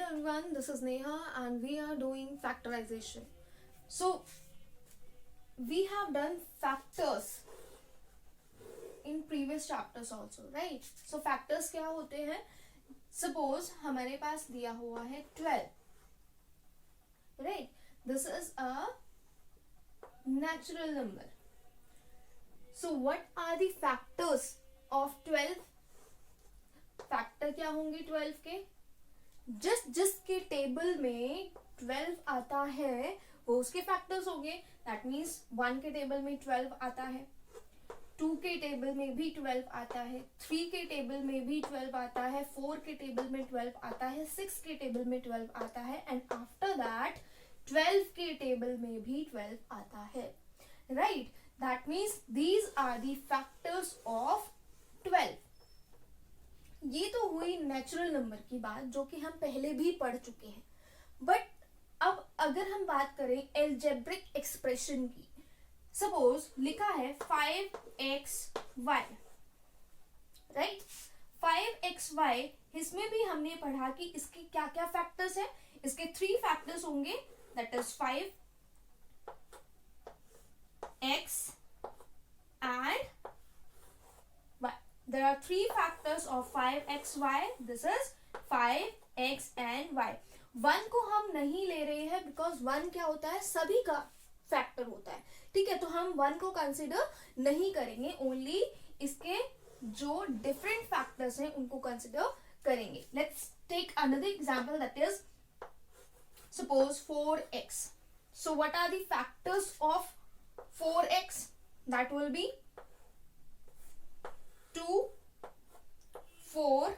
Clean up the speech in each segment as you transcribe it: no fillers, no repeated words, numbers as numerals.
everyone, this is Neha and we are doing factorization. So, we have done factors in previous chapters also, right? So, factors क्या होते हैं? Suppose हमारे पास दिया हुआ है 12, right? This is a natural number. So, what are the factors of 12? Factor क्या होंगे 12 के? जिसके टेबल में 12 आता है वो उसके फैक्टर्स होंगे. दैट मीन्स 1 के टेबल में 12 आता है, 2 के टेबल में भी 12 आता है, 3 के टेबल में भी 12 आता है, 4 के टेबल में 12 आता है, 6 के टेबल में 12 आता है एंड आफ्टर दैट 12 के टेबल में भी 12 आता है, right? That means these are the factors of 12. ये तो हुई नेचुरल नंबर की बात जो कि हम पहले भी पढ़ चुके हैं. बट अब अगर हम बात करें एल्जेब्रिक एक्सप्रेशन की, सपोज लिखा है 5xy, राइट? 5xy, इसमें भी हमने पढ़ा कि इसके क्या क्या फैक्टर्स हैं. इसके 3 फैक्टर्स होंगे, that is 5x and y. There are 3 factors of 5xy. This is 5x and y. 1 को हम नहीं ले रहे हैं बिकॉज 1 क्या होता है, सभी का फैक्टर होता है. ठीक है, तो हम 1 को कंसिडर नहीं करेंगे, ओनली इसके जो डिफरेंट फैक्टर्स हैं उनको कंसिडर करेंगे. Let's take another example, that is suppose 4x. So what are the factors of 4x? That will be 2, 4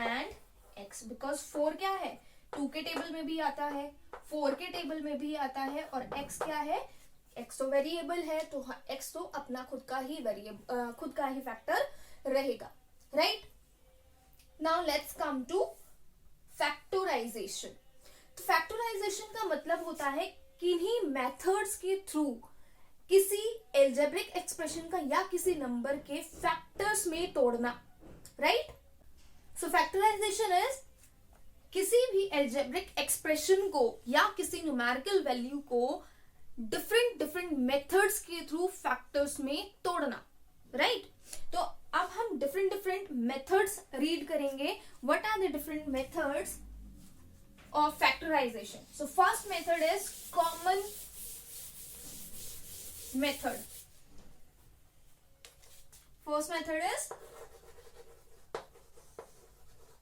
and x. Because 4 क्या है, 2 के टेबल में भी आता है, 4 के टेबल में भी आता है और x क्या है, x तो वेरिएबल है तो x तो अपना खुद का ही फैक्टर रहेगा, right? Now let's come to factorization. तो फैक्टराइजेशन का मतलब होता है किन्हीं मेथड्स के थ्रू किसी एल्जेब्रिक एक्सप्रेशन का या किसी नंबर के फैक्टर्स में तोड़ना, राइट? सो फैक्टराइजेशन इज किसी भी एल्जेब्रिक एक्सप्रेशन को या किसी न्यूमेरिकल वैल्यू को डिफरेंट मेथड्स के थ्रू फैक्टर्स में तोड़ना, राइट? तो अब हम डिफरेंट मेथड्स रीड करेंगे. What are the different methods of factorization? So first method is common method. First method is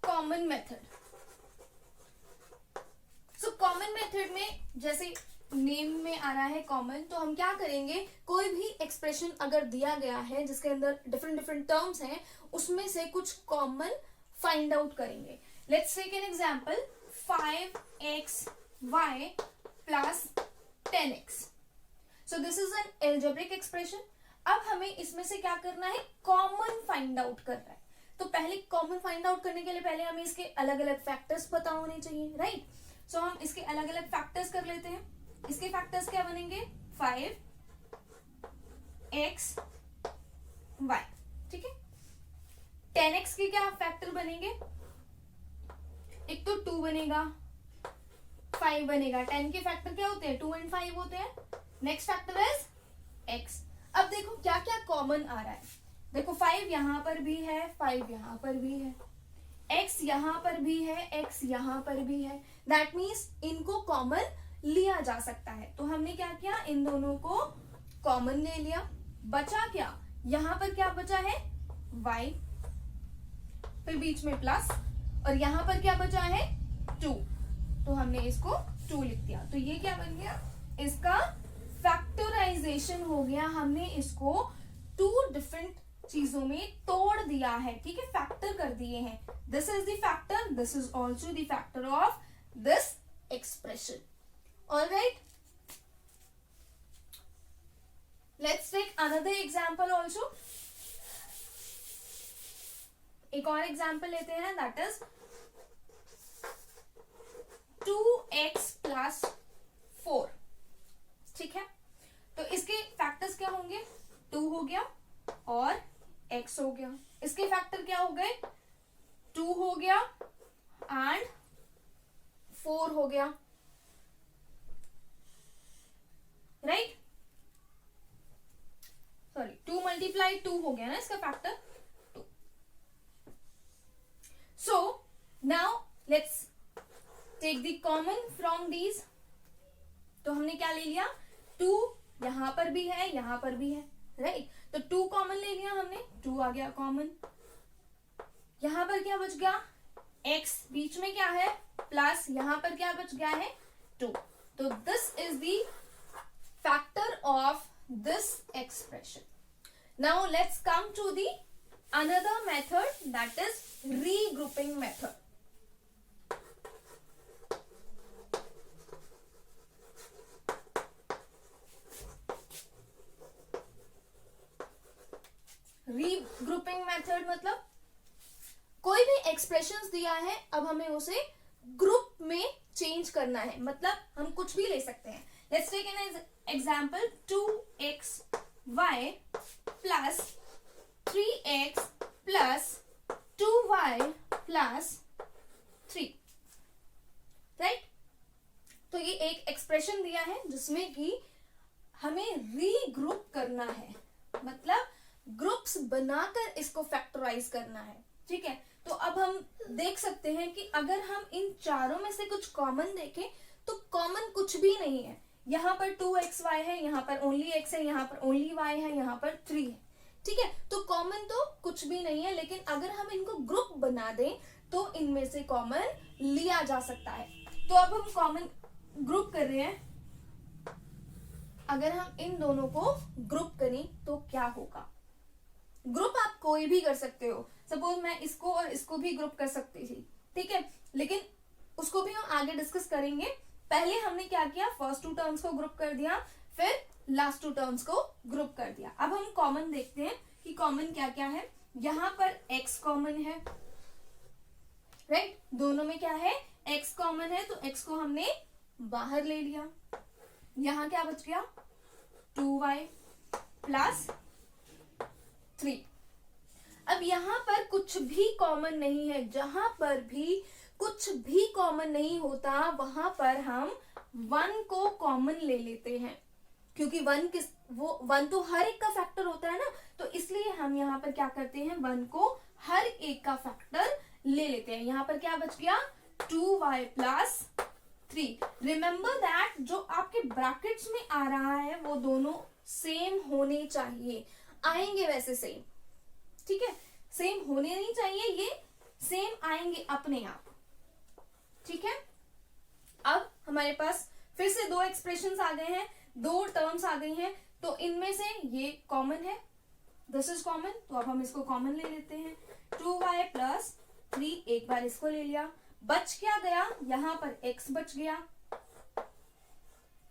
common method. So common method में जैसे नेम में आ रहा है कॉमन, तो हम क्या करेंगे, कोई भी एक्सप्रेशन अगर दिया गया है जिसके अंदर डिफरेंट टर्म्स हैं उसमें से कुछ कॉमन फाइंड आउट करेंगे. Let's take an example, 5xy plus 10x. So this is an algebraic expression. अब हमें इसमें से क्या करना है, कॉमन फाइंड आउट करना है. तो पहले कॉमन फाइंड आउट करने के लिए पहले हमें इसके अलग अलग फैक्टर्स पता होने चाहिए, राइट? सो हम इसके अलग अलग फैक्टर्स कर लेते हैं. इसके फैक्टर्स क्या बनेंगे, 5xy, ठीक है. 10x के क्या फैक्टर बनेंगे, एक तो 2 बनेगा, 5 बनेगा. 10 के फैक्टर क्या होते हैं, 2 and 5 होते हैं. Next factor is x. अब देखो क्या क्या कॉमन आ रहा है. देखो 5 यहां पर भी है, 5 यहां पर भी है, x यहां पर भी है, x यहां पर भी है. दैट मीन्स इनको कॉमन लिया जा सकता है. तो हमने क्या किया, इन दोनों को कॉमन ले लिया. बचा क्या, यहां पर क्या बचा है, y, फिर बीच में प्लस, और यहां पर क्या बचा है, 2. तो हमने इसको 2 लिख दिया. तो ये क्या बन गया, इसका फैक्टराइजेशन हो गया. हमने इसको 2 डिफरेंट चीजों में तोड़ दिया है, ठीक है, फैक्टर कर दिए हैं. This is the factor, this is also the factor of this expression. Alright, let's take another example also. एक और एग्जांपल लेते हैं, दैट इज 2x plus 4. ठीक है, तो इसके फैक्टर्स क्या होंगे, 2 हो गया और x हो गया. इसके फैक्टर क्या हो गए, 2 हो गया एंड 4 हो गया, राइट, सॉरी 2 मल्टीप्लाई 2 हो गया ना इसका factor 2. So now let's take the common from these. तो हमने क्या ले लिया, 2 यहां पर भी है, यहां पर भी है, राइट. तो 2 कॉमन ले लिया हमने, 2 आ गया कॉमन. यहां पर क्या बच गया, x, बीच में क्या है प्लस, यहां पर क्या बच गया है 2. तो this is the factor of this expression. Now let's come to the another method, that is regrouping method. Regrouping method मतलब कोई भी एक्सप्रेशंस दिया है, अब हमें उसे ग्रुप में चेंज करना है. मतलब हम कुछ भी ले सकते हैं. Let's take an example, 2xy plus 3x plus 2y plus 3, right. तो ये एक एक्सप्रेशन दिया है जिसमें कि हमें रीग्रुप करना है, मतलब ग्रुप्स बनाकर इसको फैक्टराइज करना है. ठीक है. तो अब हम देख सकते हैं कि अगर हम इन चारों में से कुछ कॉमन देखें तो कॉमन कुछ भी नहीं है. यहाँ पर 2xy है, यहाँ पर ओनली x है, यहाँ पर ओनली y है, यहाँ पर 3 है. ठीक है. तो कॉमन तो कुछ भी नहीं है, लेकिन अगर हम इनको ग्रुप बना दें तो इनमें से कॉमन लिया जा सकता है. तो अब हम कॉमन ग्रुप कर रहे हैं. अगर हम इन दोनों को ग्रुप करें तो क्या होगा. ग्रुप आप कोई भी कर सकते हो. सपोज मैं इसको और इसको भी ग्रुप कर सकती थी, ठीक है, लेकिन उसको भी हम आगे डिस्कस करेंगे. पहले हमने क्या किया, फर्स्ट 2 टर्म्स को ग्रुप कर दिया, फिर लास्ट 2 टर्म्स को ग्रुप कर दिया. अब हम कॉमन देखते हैं कि कॉमन क्या क्या है. यहाँ पर x कॉमन है, राइट. दोनों में क्या है, x कॉमन है, तो x को हमने बाहर ले लिया. यहाँ क्या बच गया, 2y प्लस 3. अब यहां पर कुछ भी कॉमन नहीं है. जहां पर भी कुछ भी कॉमन नहीं होता वहां पर हम 1 को कॉमन ले लेते हैं, क्योंकि 1 तो हर एक का फैक्टर होता है ना. तो इसलिए हम यहाँ पर क्या करते हैं, 1 को हर एक का फैक्टर ले लेते हैं. यहाँ पर क्या बच गया, 2y प्लस 3. रिमेंबर दैट जो आपके ब्रैकेट्स में आ रहा है वो दोनों सेम होने चाहिए. आएंगे वैसे सेम, ठीक है, सेम होने नहीं चाहिए, ये सेम आएंगे अपने आप. ठीक है. अब हमारे पास फिर से 2 एक्सप्रेशंस आ गए हैं, 2 टर्म्स आ गई हैं. तो इनमें से ये कॉमन है, दिस इज कॉमन, तो अब हम इसको कॉमन ले लेते हैं. 2y प्लस 3, एक बार इसको ले लिया. बच क्या गया, यहां पर x बच गया,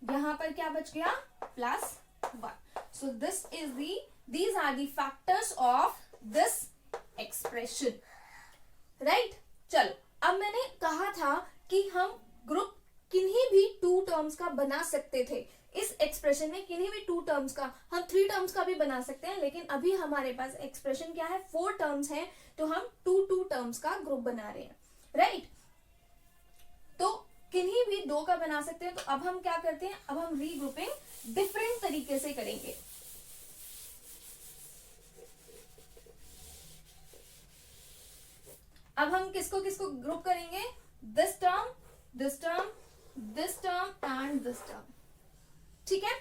यहां पर क्या बच गया, plus 1. So these are the factors of this expression, right. चलो, अब मैंने कहा था कि हम ग्रुप किन्हीं भी 2 टर्म्स का बना सकते थे. इस एक्सप्रेशन में किन्हीं भी 2 टर्म्स का, हम 3 टर्म्स का भी बना सकते हैं, लेकिन अभी हमारे पास एक्सप्रेशन क्या है, 4 टर्म्स है, तो हम 2 टर्म्स का ग्रुप बना रहे हैं, राइट. तो किन्हीं भी 2 का बना सकते हैं. तो अब हम क्या करते हैं, अब हम रीग्रुपिंग डिफरेंट तरीके से करेंगे. अब हम किसको किसको ग्रुप करेंगे, this term, this term, this term and this term. ठीक है.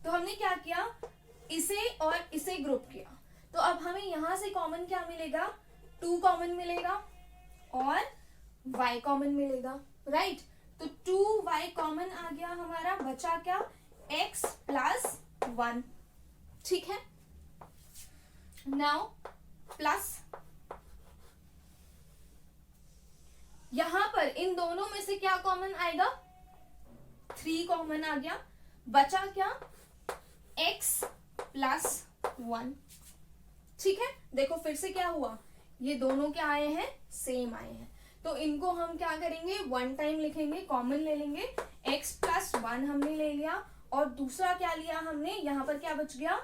तो हमने क्या किया, इसे और इसे ग्रुप किया. तो अब हमें यहां से कॉमन क्या मिलेगा, 2 कॉमन मिलेगा और y कॉमन मिलेगा, राइट. तो 2y कॉमन आ गया हमारा, बचा क्या, x प्लस 1. ठीक है. नाउ प्लस, यहां पर इन दोनों में से क्या कॉमन आएगा, 3 कॉमन आ गया. बचा क्या, x प्लस 1. ठीक है. देखो फिर से क्या हुआ, ये दोनों क्या आए हैं, सेम आए हैं. तो इनको हम क्या करेंगे, 1 टाइम लिखेंगे, कॉमन ले लेंगे. x प्लस 1 हमने ले लिया, और दूसरा क्या लिया हमने, यहाँ पर क्या बच गया,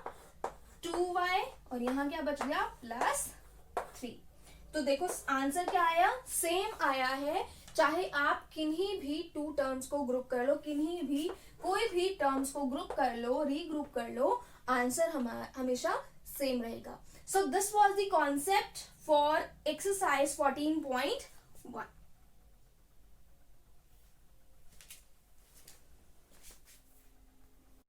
2y, और यहाँ क्या बच गया, प्लस 3. तो देखो आंसर क्या आया, सेम आया है, चाहे आप किन्हीं भी टू टर्म्स को ग्रुप कर लो, किन्हीं भी कोई भी टर्म्स को ग्रुप कर लो, रीग्रुप कर लो, आंसर हमेशा सेम रहेगा. So this was the concept for exercise 14.1.